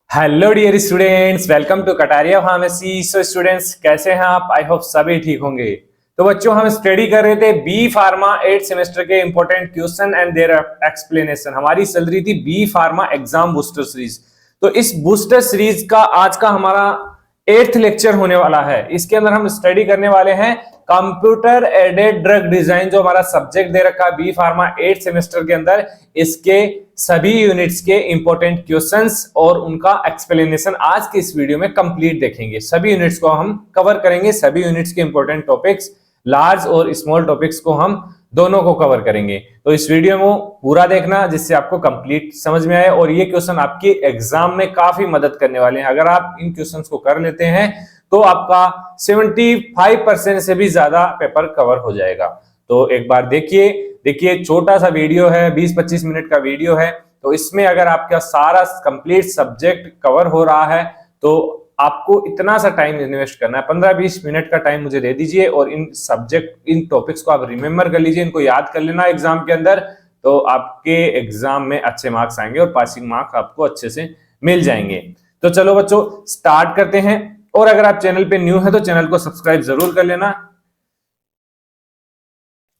Hello dear students, welcome to Kataria pharmacy. So students, कैसे हैं आप? आई होप सभी ठीक होंगे। तो बच्चों, हम स्टडी कर रहे थे बी फार्मा 8th सेमेस्टर के important question and their explanation. हमारी चल रही थी B pharma exam booster series. तो इस बूस्टर सीरीज का आज का हमारा 8th लेक्चर होने वाला है। इसके अंदर हम स्टडी करने वाले हैं कंप्यूटर एडेड ड्रग डिजाइन, जो हमारा सब्जेक्ट दे रखा है बी फार्मा 8th सेमेस्टर के अंदर। इसके सभी यूनिट्स के इंपॉर्टेंट क्वेश्चंस और उनका एक्सप्लेनेशन आज के इस वीडियो में कंप्लीट देखेंगे। सभी यूनिट्स को हम कवर करेंगे, सभी यूनिट्स के इंपॉर्टेंट टॉपिक्स, लार्ज और स्मॉल टॉपिक्स को हम दोनों को कवर करेंगे। तो इस वीडियो को पूरा देखना, जिससे आपको कंप्लीट समझ में आए और ये क्वेश्चन आपके एग्जाम में काफी मदद करने वाले हैं। अगर आप इन क्वेश्चंस को कर लेते हैं तो आपका 75% से भी ज्यादा पेपर कवर हो जाएगा। तो एक बार देखिए छोटा सा वीडियो है, 20-25 मिनट का वीडियो है। तो इसमें अगर आपका सारा कंप्लीट सब्जेक्ट कवर हो रहा है तो आपको इतना सा टाइम इन्वेस्ट करना है, 15-20 मिनट का टाइम मुझे दे दीजिए और इन टॉपिक्स को आप रिमेंबर कर लीजिए, इनको याद कर लेना एग्जाम के अंदर। तो आपके एग्जाम में अच्छे मार्क्स आएंगे और पासिंग मार्क्स आपको अच्छे से मिल जाएंगे। तो चलो बच्चों, स्टार्ट करते हैं। और अगर आप चैनल पे न्यू है तो चैनल को सब्सक्राइब जरूर कर लेना।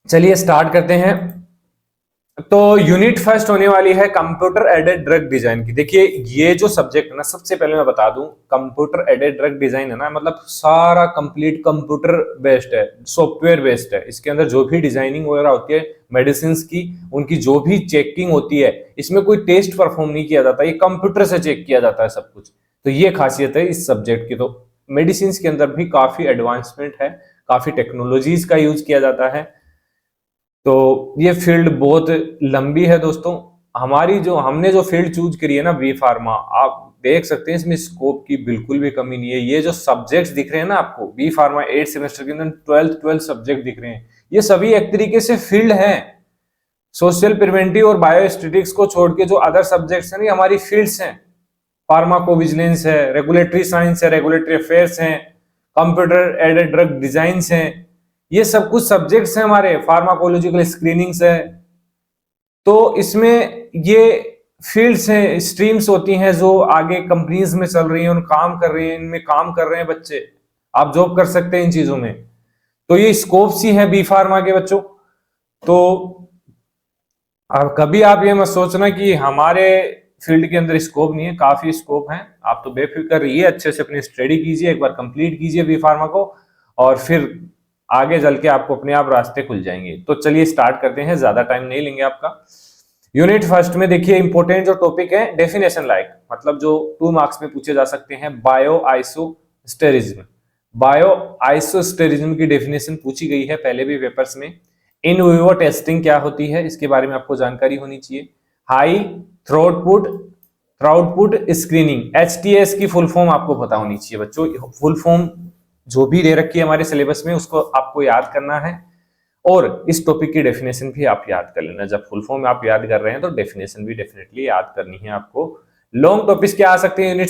चलिए स्टार्ट करते हैं। तो यूनिट फर्स्ट होने वाली है कंप्यूटर एडेड ड्रग डिजाइन की। देखिए, ये जो सब्जेक्ट है ना, सबसे पहले मैं बता दूं, कंप्यूटर एडेड ड्रग डिजाइन है ना, मतलब सारा कंप्लीट कंप्यूटर बेस्ड है, सॉफ्टवेयर बेस्ड है। इसके अंदर जो भी डिजाइनिंग वगैरह होती है मेडिसिन की, उनकी जो भी चेकिंग होती है, इसमें कोई टेस्ट परफॉर्म नहीं किया जाता, ये कंप्यूटर से चेक किया जाता है सब कुछ। तो ये खासियत है इस सब्जेक्ट की। तो मेडिसिन के अंदर भी काफी एडवांसमेंट है, काफी टेक्नोलॉजीज का यूज किया जाता है। तो ये फील्ड बहुत लंबी है दोस्तों। हमने जो फील्ड चूज करी है ना, बी फार्मा, आप देख सकते हैं इसमें स्कोप की बिल्कुल भी कमी नहीं है। ये जो सब्जेक्ट्स दिख रहे हैं ना आपको बी फार्मा 8th सेमेस्टर के अंदर 12 सब्जेक्ट दिख रहे हैं, ये सभी एक तरीके से फील्ड है। सोशल प्रिवेंटिव और बायोस्टेटिक्स को छोड़ के जो अदर सब्जेक्ट्स हैं, ये हमारी फील्ड्स हैं। फार्माकोविजिलेंस है, रेगुलेटरी साइंस है, रेगुलेटरी अफेयर्स हैं, कंप्यूटर एडेड ड्रग डिजाइंस हैं, ये सब कुछ सब्जेक्ट्स हैं हमारे। फार्माकोलॉजिकल स्क्रीनिंग्स है। तो इसमें ये फील्ड्स हैं, स्ट्रीम्स होती हैं जो आगे कंपनीज में चल रही हैं, उन काम कर रही हैं, इनमें काम कर रहे हैं बच्चे। आप जॉब कर सकते हैं इन चीजों में। तो ये स्कोप्स ही है बी फार्मा के बच्चों। तो अब कभी आप ये मत सोचना कि हमारे फील्ड के अंदर स्कोप नहीं है, काफी स्कोप है। आप तो बेफिक्र रहिए, अच्छे से अपनी स्टडी कीजिए, एक बार कंप्लीट कीजिए बी फार्मा को, और फिर आगे चल के आपको अपने आप रास्ते खुल जाएंगे। तो चलिए स्टार्ट करते हैं, ज्यादा टाइम नहीं लेंगे आपका। यूनिट फर्स्ट में देखिए इंपॉर्टेंट जो टॉपिक है, डेफिनेशन लाइक, मतलब जो 2 मार्क्स में पूछे जा सकते हैं, बायो आइसोस्टेरिज्म। बायो आइसोस्टेरिज्म की डेफिनेशन पूछी गई है पहले भी पेपर्स में। इन विवो टेस्टिंग क्या होती है, इसके बारे में आपको जानकारी होनी चाहिए। हाई थ्राउटपुट स्क्रीनिंग, HTS की फुल फॉर्म आपको पता होनी चाहिए बच्चों। फुल फॉर्म जो भी दे रखी है हमारे सिलेबस में, उसको आपको याद करना है। और इस टॉपिक की डेफिनेशन भी आप याद कर लेना। जब फुल फॉर्म आप याद कर रहे हैं तो डेफिनेशन भी डेफिनेटली याद करनी है आपको। लॉन्ग टॉपिक्स क्या आ सकते हैं यूनिट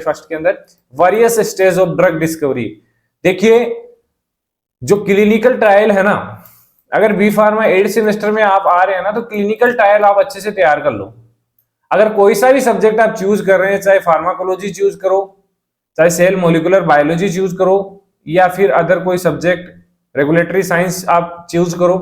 फर्स्ट के अंदर? Various stage of drug discovery. देखिए, जो क्लिनिकल ट्रायल है ना, अगर बी फार्मा 8th सेमेस्टर में आप आ रहे हैं ना, तो क्लिनिकल ट्रायल आप अच्छे से तैयार कर लो। अगर कोई सा भी सब्जेक्ट आप चूज कर रहे हैं, चाहे फार्माकोलॉजी चूज करो, चाहे सेल मोलिकुलर बायोलॉजी चूज करो, या फिर अदर कोई सब्जेक्ट रेगुलेटरी साइंस आप चूज करो,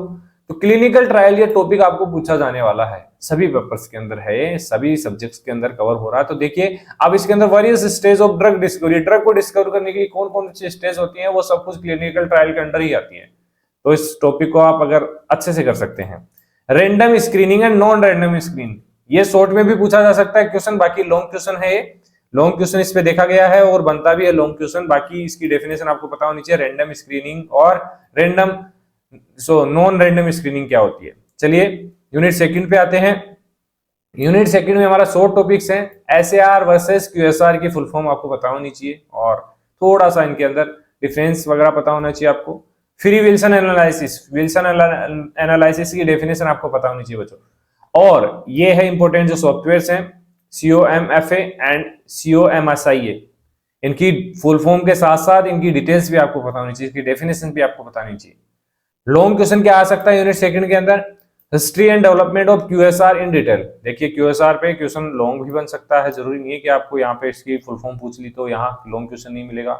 तो क्लिनिकल ट्रायल ये टॉपिक आपको पूछा जाने वाला है। सभी पेपर्स के अंदर है, ये सभी सब्जेक्ट्स के अंदर कवर हो रहा है। तो देखिए, अब इसके अंदर various stage of drug discovery, drug को डिस्कवर करने के लिए कौन कौन सी स्टेज होती है, वो सब कुछ क्लिनिकल ट्रायल के अंदर ही आती है। तो इस टॉपिक को आप अगर अच्छे से कर सकते हैं। Random screening and non random screening, ये शॉर्ट में भी पूछा जा सकता है क्वेश्चन, बाकी लॉन्ग क्वेश्चन है। ये लॉन्ग क्वेश्चन इस पे देखा गया है और बनता भी है लॉन्ग क्वेश्चन। बाकी इसकी डेफिनेशन आपको पता होनी चाहिए, रैंडम स्क्रीनिंग और नॉन रैंडम स्क्रीनिंग क्या होती है। चलिए यूनिट सेकंड पे आते हैं। यूनिट सेकंड में हमारा शॉर्ट टॉपिक्स हैं। SAR वर्सेस QSR की फुल फॉर्म आपको पता होनी चाहिए और थोड़ा सा इनके अंदर डिफरेंस वगैरह पता होना चाहिए आपको। फ्री विल्सन एनालिसिस की डेफिनेशन आपको पता होनी चाहिए बच्चों। और ये है इंपॉर्टेंट जो सॉफ्टवेयर्स हैं, COMFA एंड COMSIA, इनकी फुल फॉर्म के साथ साथ इनकी डिटेल्स भी आपको पता होनी चाहिए, इसकी डेफिनेशन भी आपको पता होनी चाहिए। लॉन्ग क्वेश्चन क्या आ सकता है यूनिट सेकंड के अंदर, history and development of QSR in detail. देखिए क्यूएसआर पे क्वेश्चन लॉन्ग भी बन सकता है, जरूरी नहीं है कि आपको यहाँ पे इसकी फुल फॉर्म पूछ ली तो यहाँ लॉन्ग क्वेश्चन नहीं मिलेगा।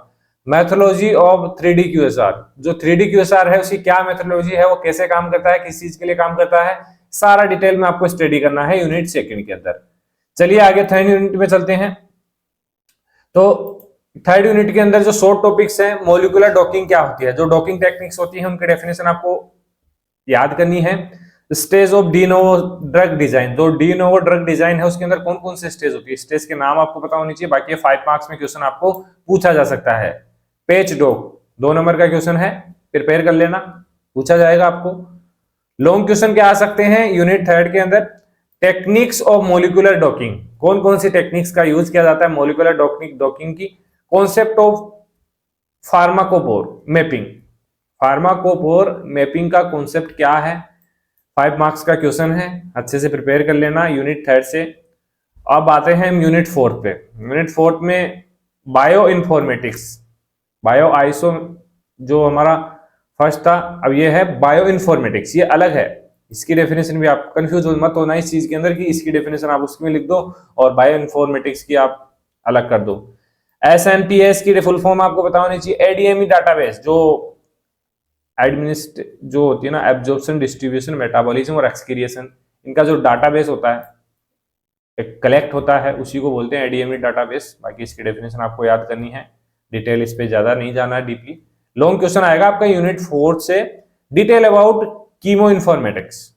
मैथोलॉजी ऑफ 3D क्यूएसआर, जो 3D क्यूएसआर है उसकी क्या मैथोलॉजी है, वो कैसे काम करता है, किस चीज के लिए काम करता है, सारा डिटेल में आपको स्टडी करना है यूनिट सेकंड के अंदर। चलिए आगे थर्ड यूनिट में चलते हैं। तो थर्ड यूनिट के अंदर जो शॉर्ट टॉपिक्स हैं, मॉलिक्यूलर डॉकिंग क्या होती है, जो डॉकिंग टेक्निक्स होती है उनकी डेफिनेशन आपको याद करनी है। Stage of de novo drug design, जो डी नोवो ड्रग डिजाइन है उसके अंदर कौन कौन से स्टेज होती है, स्टेज के नाम आपको पता होनी चाहिए, बाकी 5 मार्क्स में क्वेश्चन आपको पूछा जा सकता है। पेच डॉग 2 नंबर का क्वेश्चन है, प्रिपेयर कर लेना, पूछा जाएगा आपको। लॉन्ग क्वेश्चन क्या आ सकते हैं यूनिट थर्ड के अंदर, टेक्निक्स ऑफ मॉलिक्यूलर डॉकिंग, कौन कौन सी टेक्निक्स का यूज किया जाता है मॉलिक्यूलर डॉकिंग की। Concept of pharmacophore mapping, pharmacophore mapping का कॉन्सेप्ट क्या है, 5 मार्क्स का क्वेश्चन है, अच्छे से प्रिपेयर कर लेना यूनिट थर्ड से। अब आते हैं हम यूनिट फोर्थ पे। यूनिट फोर्थ में बायो इन्फॉर्मेटिक्स, बायो आइसो जो हमारा फर्स्ट था, अब ये है बायो इन्फॉर्मेटिक्स, ये अलग है। इसकी डेफिनेशन भी आप कंफ्यूज मत होना इस चीज के अंदर कि इसकी डेफिनेशन आप उसमें लिख दो और बायो इन्फॉर्मेटिक्स की आप अलग कर दो। SNPS की फुल फॉर्म आपको पता होनी चाहिए, ADME डाटाबेस, जो जो होती है ना, एब्जॉर्प्शन, डिस्ट्रीब्यूशन, मेटाबॉलिज्म और एक्सक्रिएशन, इनका जो डाटाबेस होता है, एक कलेक्ट होता है, उसी को बोलते हैं ADME डाटाबेस। बाकी इसकी डेफिनेशन आपको याद करनी है, डिटेल इस पे ज्यादा नहीं जाना है डीपली। लॉन्ग क्वेश्चन आएगा आपका यूनिट फोर्थ से, detail about chemo informatics,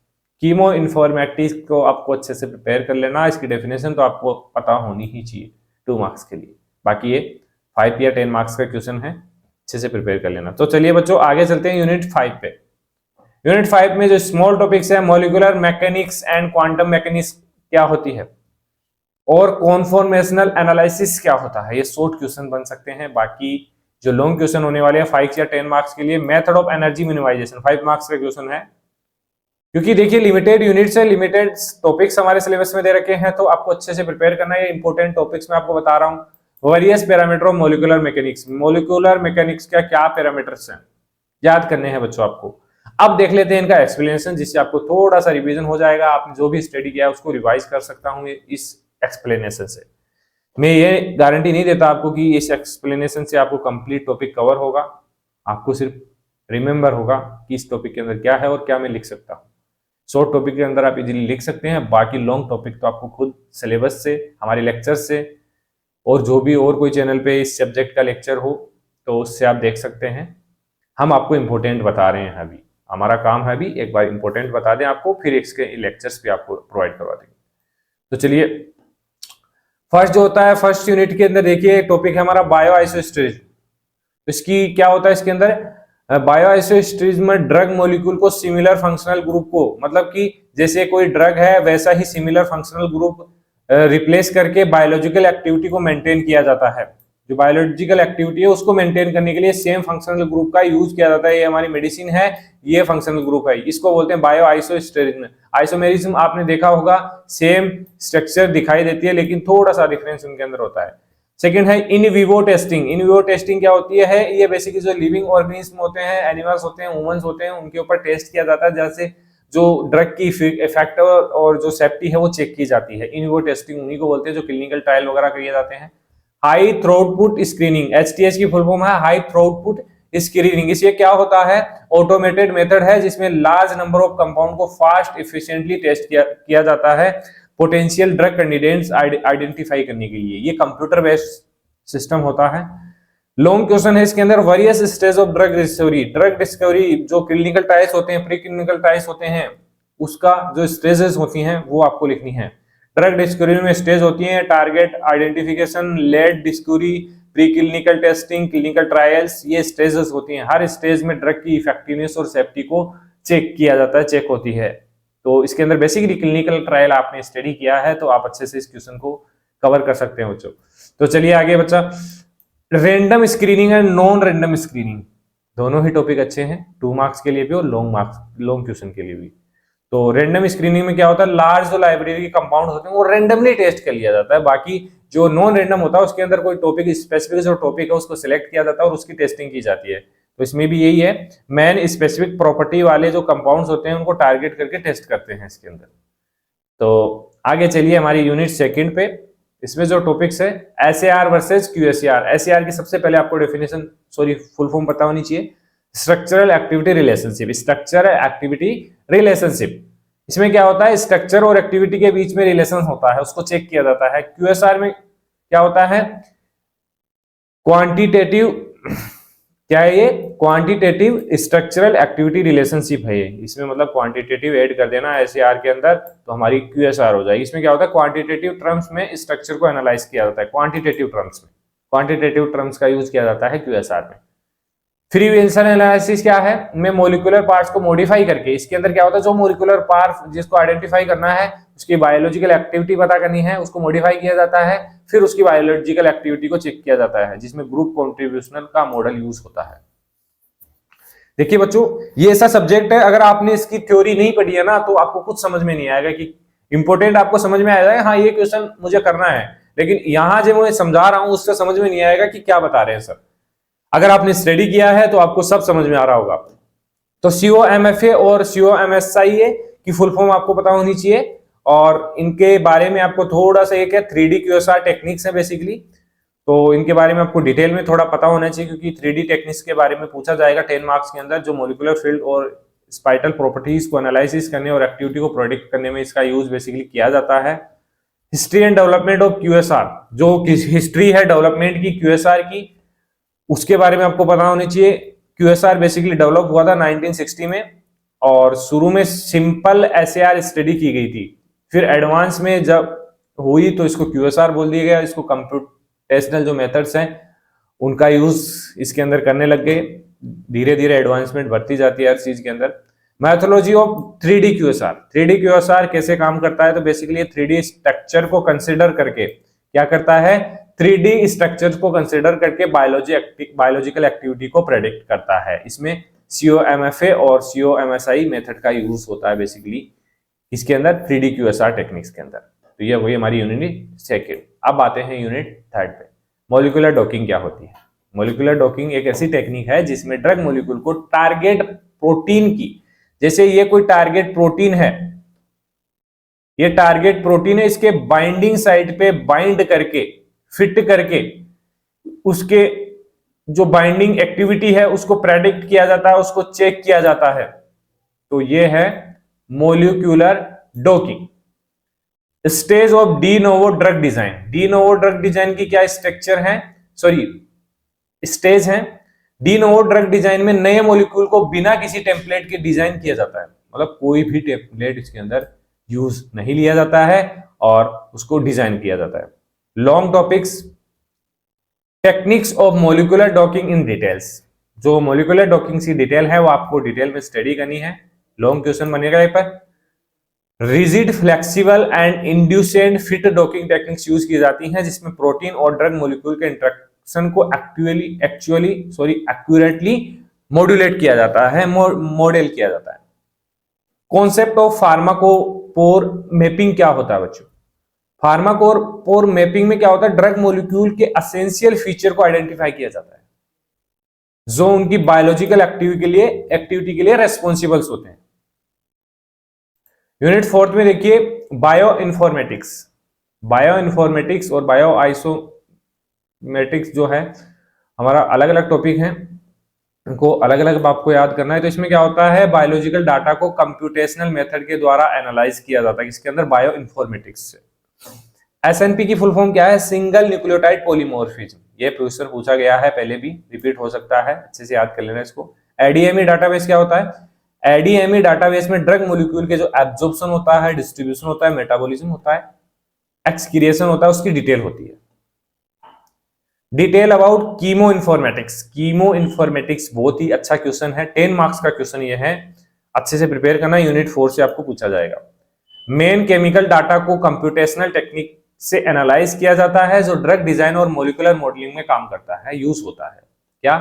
chemo informatics को आपको अच्छे से प्रिपेयर कर लेना, इसकी डेफिनेशन तो आपको पता होनी ही चाहिए 2 मार्क्स के लिए, बाकी ये 5 या 10 मार्क्स का क्वेश्चन है, अच्छे से प्रिपेयर कर लेना। तो चलिए बच्चों आगे चलते हैं यूनिट 5 पे। यूनिट 5 में जो स्मॉल टॉपिक्स है, molecular mechanics and quantum mechanics क्या होती है, और कॉन्फॉर्मेशनल एनालिसिस क्या होता है, ये शॉर्ट क्वेश्चन बन सकते हैं। बाकी जो लॉन्ग क्वेश्चन होने वाले हैं 5 या 10 मार्क्स के लिए, method of energy minimization 5 marks का क्वेश्चन है, क्योंकि देखिए लिमिटेड यूनिट्स है, लिमिटेड टॉपिक्स हमारे सिलेबस में दे रखे हैं, तो आपको अच्छे से प्रिपेयर करना है। इंपॉर्टेंट टॉपिक्स मैं आपको बता रहा हूं। Various parameter of molecular mechanics, molecular mechanics का क्या पैरामीटर्स हैं याद करने हैं बच्चों आपको। अब देख लेते हैं इनका एक्सप्लेनेशन, जिससे आपको थोड़ा सा रिवीजन हो जाएगा, आपने जो भी स्टडी किया है उसको रिवाइज कर सकता हूं इस एक्सप्लेनेशन से। मैं ये गारंटी नहीं देता आपको कि इस एक्सप्लेनेशन से आपको कंप्लीट टॉपिक कवर होगा, आपको सिर्फ रिमेंबर होगा कि इस टॉपिक के अंदर क्या है और क्या मैं लिख सकता हूँ। शॉर्ट टॉपिक के अंदर आप इजीली लिख सकते हैं, बाकी लॉन्ग टॉपिक तो आपको खुद सिलेबस से, हमारे लेक्चर से, और जो भी और कोई चैनल पे इस सब्जेक्ट का लेक्चर हो तो उससे आप देख सकते हैं। हम आपको इम्पोर्टेंट बता रहे हैं, अभी हमारा काम है अभी एक बार इम्पोर्टेंट बता दें आपको, फिर इसके लेक्चर्स भी आपको प्रोवाइड करवा देंगे। तो चलिए फर्स्ट जो होता है, फर्स्ट यूनिट के अंदर देखिए टॉपिक है हमारा बायो आइसोस्टेरेज। इसकी क्या होता है इसके अंदर, बायो आइसोस्टेरेज में ड्रग मॉलिक्यूल को सिमिलर फंक्शनल ग्रुप को, मतलब कि जैसे कोई ड्रग है वैसा ही सिमिलर फंक्शनल ग्रुप रिप्लेस करके बायोलॉजिकल एक्टिविटी को मेंटेन किया जाता है। जो बायोलॉजिकल एक्टिविटी है उसको मेंटेन करने के लिए सेम फंक्शनल ग्रुप का यूज किया जाता है। ये हमारी मेडिसिन है, ये फंक्शनल ग्रुप है, इसको बोलते हैं बायो आइसोस्टेरिज्म। आइसोमेरिज्म आपने देखा होगा, सेम स्ट्रक्चर दिखाई देती है लेकिन थोड़ा सा डिफरेंस उनके अंदर होता है। सेकंड है in vivo testing. In vivo testing क्या होती है, ये बेसिकली जो लिविंग ऑर्गेनिज्म होते हैं, एनिमल्स होते हैं, ह्यूमंस होते हैं, उनके ऊपर टेस्ट किया जाता है, जैसे जो ड्रग की इफेक्ट और जो सेफ्टी है वो चेक की जाती है। इन विवो टेस्टिंग उन्हीं को बोलते हैं जो क्लिनिकल ट्रायल वगैरह किए जाते हैं। हाई थ्रोटपुट स्क्रीनिंग, HTS की फुल फॉर्म है हाई थ्रोटपुट स्क्रीनिंग। इसलिए क्या होता है, ऑटोमेटेड मेथड है जिसमें लार्ज नंबर ऑफ कंपाउंड को फास्ट इफिशिएंटली टेस्ट किया जाता है पोटेंशियल ड्रग कैंडिडेट्स आइडेंटिफाई करने के लिए। ये कंप्यूटर बेस्ड सिस्टम होता है। लॉन्ग क्वेश्चन है इसके अंदर, various stage of drug discovery. Drug discovery जो क्लिनिकल ट्रायल्स होते हैं, प्री क्लिनिकल ट्रायल्स होते हैं, उसका जो स्टेजेस होती हैं वो आपको लिखनी है। ड्रग डिस्कवरी में स्टेज होती हैं, target identification, lead discovery, pre clinical testing, clinical trials, ये स्टेजेस होती हैं। हर स्टेज में ड्रग की इफेक्टिवनेस और सेफ्टी को चेक किया जाता है, चेक होती है। तो इसके अंदर बेसिकली क्लिनिकल ट्रायल आपने स्टडी किया है तो आप अच्छे से इस क्वेश्चन को कवर कर सकते हैं बच्चों। तो चलिए आगे बच्चा, random screening and non random screening, दोनों ही टॉपिक अच्छे हैं 2 मार्क्स के लिए भी और लॉन्ग क्वेश्चन के लिए भी। तो रैंडम स्क्रीनिंग में क्या होता है, लार्ज जो लाइब्रेरी के कंपाउंड होते हैं वो रैंडमली टेस्ट कर लिया जाता है। बाकी जो नॉन रैंडम होता है उसके अंदर कोई टॉपिक स्पेसिफिक जो टॉपिक है उसको सिलेक्ट किया जाता है और उसकी टेस्टिंग की जाती है। तो इसमें भी यही है, मेन स्पेसिफिक प्रॉपर्टी वाले जो कंपाउंड्स होते हैं उनको टारगेट करके टेस्ट करते हैं इसके अंदर। तो आगे चलिए हमारी यूनिट सेकंड पे। इसमें जो टॉपिक्स है एसएआर वर्सेस क्यूएसआर। एसएआर की सबसे पहले आपको डेफिनेशन फुल फॉर्म पता होनी चाहिए, structural activity relationship. Structural activity relationship, इसमें क्या होता है, स्ट्रक्चर और एक्टिविटी के बीच में रिलेशन होता है, उसको चेक किया जाता है। क्यूएसआर में क्या होता है, क्वांटिटेटिव, क्या है ये, क्वांटिटेटिव स्ट्रक्चरल एक्टिविटी रिलेशनशिप है ये। इसमें मतलब क्वांटिटेटिव ऐड कर देना एसएआर के अंदर तो हमारी क्यूएसआर हो जाएगी। इसमें क्या होता है, क्वांटिटेटिव टर्म्स में स्ट्रक्चर को एनालाइज किया जाता है, क्वांटिटेटिव टर्म्स का यूज किया जाता है क्यूएसआर में। फ्री विल्सन एनालिसिस क्या है, में मॉलिक्यूलर पार्ट्स को मॉडिफाई करके, इसके अंदर क्या होता है, जो मॉलिक्यूलर पार्ट जिसको आइडेंटिफाई करना है, उसकी बायोलॉजिकल एक्टिविटी पता करनी है, उसको मॉडिफाई किया जाता है, फिर उसकी बायोलॉजिकल एक्टिविटी को चेक किया जाता है, जिसमें ग्रुप कॉन्ट्रीब्यूशनल का मॉडल यूज होता है। देखिए बच्चों, ये ऐसा सब्जेक्ट है, अगर आपने इसकी थ्योरी नहीं पढ़ी है ना तो आपको कुछ समझ में नहीं आएगा। कि इंपोर्टेंट आपको समझ में आएगा, हाँ ये क्वेश्चन मुझे करना है, लेकिन यहां जो मैं समझा रहा हूं उससे समझ में नहीं आएगा कि क्या बता रहे हैं सर। अगर आपने स्टडी किया है तो आपको सब समझ में आ रहा होगा। तो COMFA और COMSIA की फुल फॉर्म आपको पता होनी चाहिए, और इनके बारे में आपको थोड़ा सा, एक है 3D QSR टेक्निक्स है बेसिकली, तो इनके बारे में आपको डिटेल में थोड़ा पता होना चाहिए, क्योंकि 3D टेक्निक्स के बारे में पूछा जाएगा 10 मार्क्स के अंदर, जो मॉलिक्यूलर फील्ड और स्पाइटल प्रॉपर्टीज को एनालिसिस करने और एक्टिविटी को प्रेडिक्ट करने में इसका यूज बेसिकली किया जाता है। History and development of QSR, जो हिस्ट्री है डेवलपमेंट की QSR की, उसके बारे में आपको पता होनी चाहिए। QSR बेसिकली डेवलप हुआ था 1960 में, और शुरू में सिंपल SAR स्टडी की गई थी, फिर एडवांस में जब हुई तो इसको QSR बोल दिया गया। इसको कंप्यूटेशनल जो मेथड्स हैं उनका यूज इसके अंदर करने लग गए, धीरे धीरे एडवांसमेंट बढ़ती जाती है हर चीज के अंदर। Mythology of 3D QSR, 3D QSR कैसे काम करता है, तो बेसिकली 3D स्ट्रक्चर को कंसिडर करके क्या करता है, 3D स्ट्रक्चर्स को कंसिडर करके बायोलॉजिकल एक्टिविटी को प्रेडिक्ट करता है। इसमें COMFA और COMSI मेथड का यूज होता है बेसिकली इसके अंदर 3D QSR टेक्निक्स के अंदर। तो ये वही हमारी यूनिट सेकंड। अब आते हैं यूनिट थर्ड पे, मॉलिक्यूलर डॉकिंग क्या होती है। मॉलिक्यूलर डॉकिंग एक ऐसी टेक्निक है जिसमें ड्रग मॉलिक्यूल को टारगेट प्रोटीन की, जैसे ये कोई टारगेट प्रोटीन है, ये टारगेट प्रोटीन है, इसके बाइंडिंग साइट पे बाइंड करके, फिट करके, उसके जो बाइंडिंग एक्टिविटी है उसको प्रेडिक्ट किया जाता है, उसको चेक किया जाता है। तो ये है molecular docking. Stage of de novo drug design. De novo drug design की क्या स्ट्रक्चर है, सॉरी स्टेज है। डी नोवो ड्रग डिजाइन में नए मॉलिक्यूल को बिना किसी टेम्पलेट के डिजाइन किया जाता है, मतलब कोई भी टेम्पलेट इसके अंदर यूज नहीं लिया जाता है और उसको डिजाइन किया जाता है। Long topics, techniques of molecular docking in details. जो मॉलिक्यूलर डॉकिंग की डिटेल है वो आपको डिटेल में स्टडी करनी है, लॉन्ग क्वेश्चन बनेगा यहाँ पर। Rigid, flexible and induced fit docking techniques use की जाती हैं, जिसमें प्रोटीन और ड्रग मॉलिक्यूल के इंटरेक्शन को एक्यूरेटली मॉड्यूलेट किया जाता है, मॉडल किया जाता है। कॉन्सेप्ट ऑफ फार्माकोपोर मैपिंग क्या होता है बच्चों। फार्माकोपोर मैपिंग में क्या होता है, ड्रग मॉलिक्यूल के एसेंशियल फीचर को आइडेंटिफाई किया जाता है जो उनकी बायोलॉजिकल एक्टिविटी के लिए रेस्पॉन्सिबल्स होते हैं। यूनिट फोर्थ में देखिए बायो इन्फॉर्मेटिक्स और बायो आइसोमेटिक्स जो है हमारा अलग अलग टॉपिक है, इनको अलग अलग आपको याद करना है। तो इसमें क्या होता है, बायोलॉजिकल डाटा को कंप्यूटेशनल मेथड के द्वारा एनालाइज किया जाता है, इसके अंदर बायो इन्फॉर्मेटिक्स से। SNP की फुल फॉर्म क्या है, सिंगल न्यूक्लियोटाइड पॉलीमॉर्फिज्म। ये क्वेश्चन पूछा गया है पहले भी, रिपीट हो सकता है, अच्छे से याद कर लेना इसको। ADME डाटाबेस क्या होता है, ADME डाटाबेस में ड्रग मॉलिक्यूल के जो एब्जॉर्प्शन होता है, डिस्ट्रीब्यूशन होता है, मेटाबॉलिज्म होता है, एक्सक्रिएशन होता है, उसकी डिटेल होती है। डिटेल अबाउट कीमो इन्फॉर्मेटिक्स बहुत ही अच्छा क्वेश्चन है, 10 मार्क्स का क्वेश्चन ये है, अच्छे से प्रिपेयर करना, यूनिट 4 से आपको पूछा जाएगा। मेन केमिकल डाटा को कंप्यूटेशनल टेक्निक से एनालाइज किया जाता है, जो ड्रग डिजाइन और मॉलिक्यूलर मॉडलिंग में काम करता है, यूज होता है। क्या,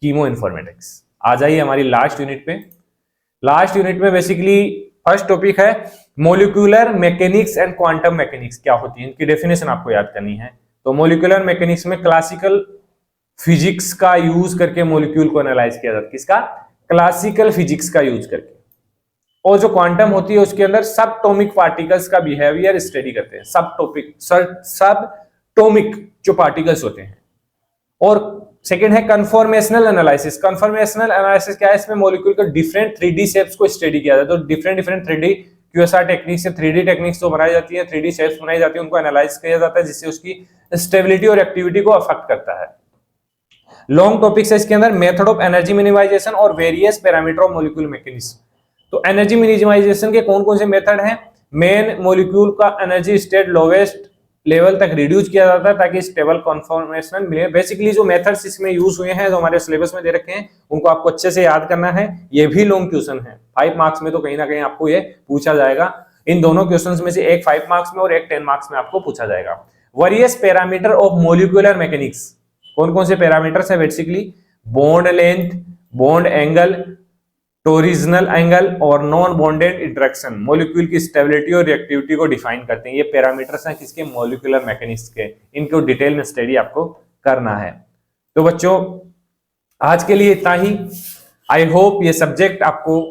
कीमो इन्फॉर्मेटिक्स। आ जाइए हमारी लास्ट यूनिट पे। लास्ट यूनिट में बेसिकली फर्स्ट टॉपिक है molecular mechanics and quantum mechanics क्या होती है, इनकी डेफिनेशन आपको याद करनी है। तो मॉलिक्यूलर मैकेनिक्स में क्लासिकल फिजिक्स का यूज करके मॉलिक्यूल को एनालाइज किया जाता है। किसका? क्लासिकल फिजिक्स का यूज करके। और जो क्वांटम होती है उसके अंदर सब टॉमिक पार्टिकल्स का बिहेवियर स्टडी करते हैं। सब टॉमिक जो पार्टिकल्स होते हैं। और सेकंड है कन्फॉर्मेशनल एनालिसिस। कन्फॉर्मेशनल एनालिसिस क्या है? इसमें मॉलिक्यूल के डिफरेंट 3D शेप्स को स्टडी किया जाता है। तो डिफरेंट 3D क्यूएसआर टेक्निक से 3D टेक्निक्स जो बनाई जाती है, 3D शेप्स बनाई जाती है, उनको एनालाइज किया जाता है, जिससे उसकी स्टेबिलिटी और एक्टिविटी को अफेक्ट करता है। लॉन्ग टॉपिक्स है इसके अंदर, मेथड ऑफ एनर्जी मिनिमाइजेशन और various parameter of molecule mechanism. तो एनर्जी मिनिमाइजेशन के कौन कौन से मेथड हैं? मेन मॉलिक्यूल का एनर्जी स्टेट लोवेस्ट लेवल तक रिड्यूस किया जाता है ताकि स्टेबल कन्फॉर्मेशन मिले। बेसिकली जो मेथड्स इसमें यूज हुए हैं, जो हमारे सिलेबस में दे रखे हैं, उनको आपको अच्छे से याद करना है। ये भी लॉन्ग क्वेश्चन है, 5 मार्क्स में तो कहीं ना कहीं आपको ये पूछा जाएगा। इन दोनों क्वेश्चंस में से एक 5 मार्क्स में और एक 10 मार्क्स में आपको पूछा जाएगा। Various parameter of molecular mechanics. कौन कौन से पैरामीटर्स है? Basically bond length, bond angle, torsional angle और नॉन बॉन्डेड इंटरेक्शन मॉलिक्यूल की स्टेबिलिटी और रिएक्टिविटी को डिफाइन करते हैं। ये पैरामीटर्स हैं किसके? मॉलिक्यूलर मैकेनिक्स के। इनको डिटेल में स्टडी आपको करना है। तो बच्चों आज के लिए इतना ही। आई होप ये सब्जेक्ट आपको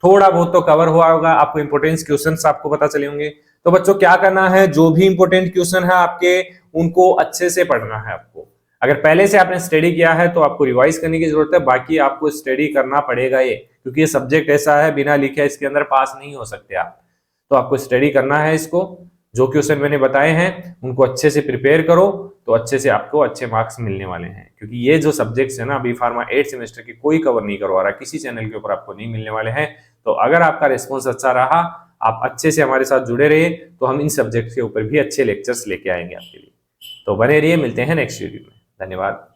थोड़ा बहुत तो कवर हुआ होगा, आपको इंपोर्टेंस क्वेश्चंस आपको पता चले होंगे। तो बच्चों क्या करना है, जो भी इंपोर्टेंट क्वेश्चन है आपके, उनको अच्छे से पढ़ना है आपको। अगर पहले से आपने स्टडी किया है तो आपको रिवाइज करने की जरूरत है, बाकी आपको स्टडी करना पड़ेगा ये, क्योंकि ये सब्जेक्ट ऐसा है बिना लिखे इसके अंदर पास नहीं हो सकते आप। तो आपको स्टडी करना है इसको। जो क्वेश्चन मैंने बताए हैं उनको अच्छे से प्रिपेयर करो, तो अच्छे से आपको अच्छे मार्क्स मिलने वाले हैं। क्योंकि ये जो सब्जेक्ट्स है ना, बी फार्मा 8 सेमेस्टर के कोई कवर नहीं करवा रहा, किसी चैनल के ऊपर आपको नहीं मिलने वाले हैं। तो अगर आपका रिस्पॉन्स अच्छा रहा, आप अच्छे से हमारे साथ जुड़े रहे, तो हम इन सब्जेक्ट के ऊपर भी अच्छे लेक्चर्स लेके आएंगे आपके लिए। तो बने रहिए, मिलते हैं नेक्स्ट वीडियो में। धन्यवाद।